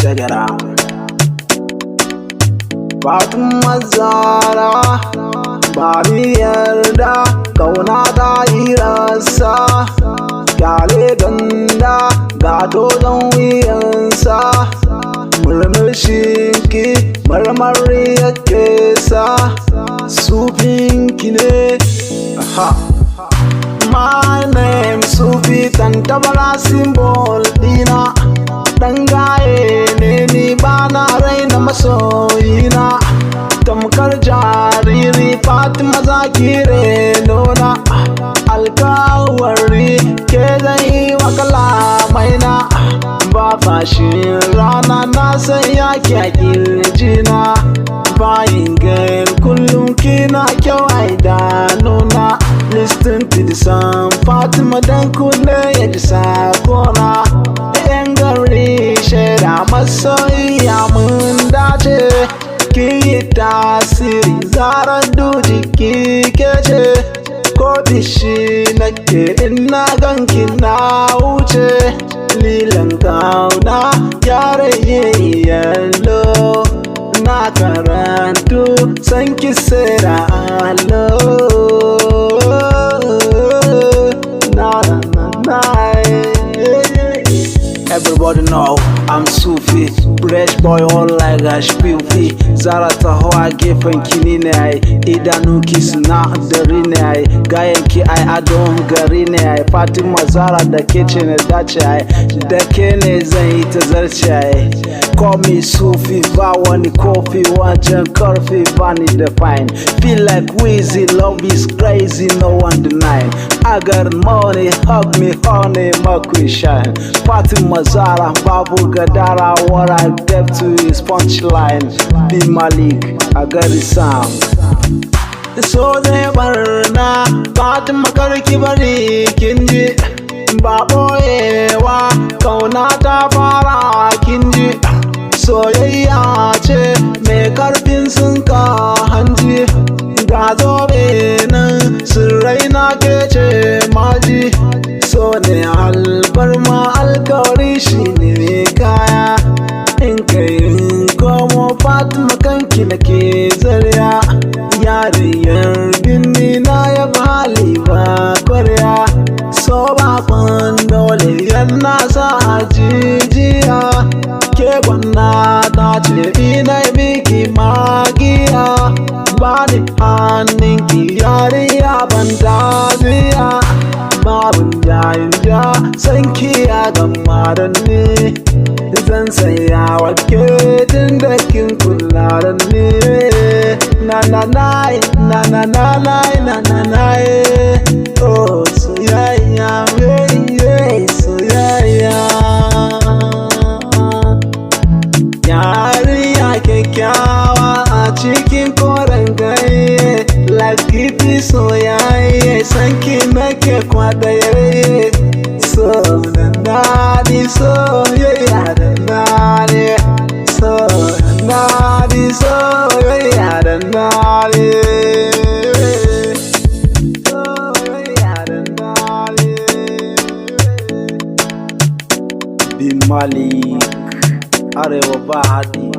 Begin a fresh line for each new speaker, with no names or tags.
check it out. Fatima Zahra ba ni yarda kauna ta yi rasa, kyale ganda ga dodon wuyansa, murmushinki marmari yake sa, sufinki ne. My name Sufi Tantabara symbol dina, dan gaye ne ni bana raina masoyina, tamkar jariri Fatima Zakire nona, alkawari ke zan yi wa kalamaina, ba fashin rana na san yaki a kirjina, bayin gain kullum kina kyau a idanuna. Listen to the song Fatima dan kunne ya ji sakona, yan gari shaida masoyiya mun dace, ki yi tasiri Zahra jiki ke ce, ko dishi nake ina ganki na wuce, lilan kauna yare yallo, na karantu san ki sera allo. Everybody know I'm Sufi, fresh boy all like a spilfi. Zahra taho a gefen kini ne ai, idanunki suna dari ne ai, gayanki ai adon gari ne ai, Fatima Zahra da ke ce ne dace ai, da ke ne zan yi ta zarce ai. Call me Sufi, ba wani kofi wajen karfi bani da fine. Feel like Weezy, love is crazy, no one denying. I got money, hug me honey, make we shine. Fatima Zahra, babu gadara, what I get to is punchline. Be Malik, I got the sound. So zai barna, Fatima karki bari kinji, ba boyewa kauna ta fara kinji, soyayya ce mai karfin sun ka hanji, ga zobe nan sirrai na ke ce maji, so ne alfarma alkawari shi ne kaya, in kai komo Fatima kanki nake zarya, yariyar binni na ya bali ba kwarya, so ba dole yana sa jijiya, ke gwanna ta ce ina miki magiya, bani hannunki yariya ban taziya, babin jayinja sanki ya gama da ni, zan saya wa ke tun da kin kula da ni, na na na na na na na na na na oh soyayya soyayya, yariya kyakkyawa a cikin koren gaye, lakifi soyayya sanki nake kwadaye, so da daɗi soyayya da daɗi, so da daɗi soyayya da daɗi, soyayya da daɗi. Be Malik, Arewa ba haɗi.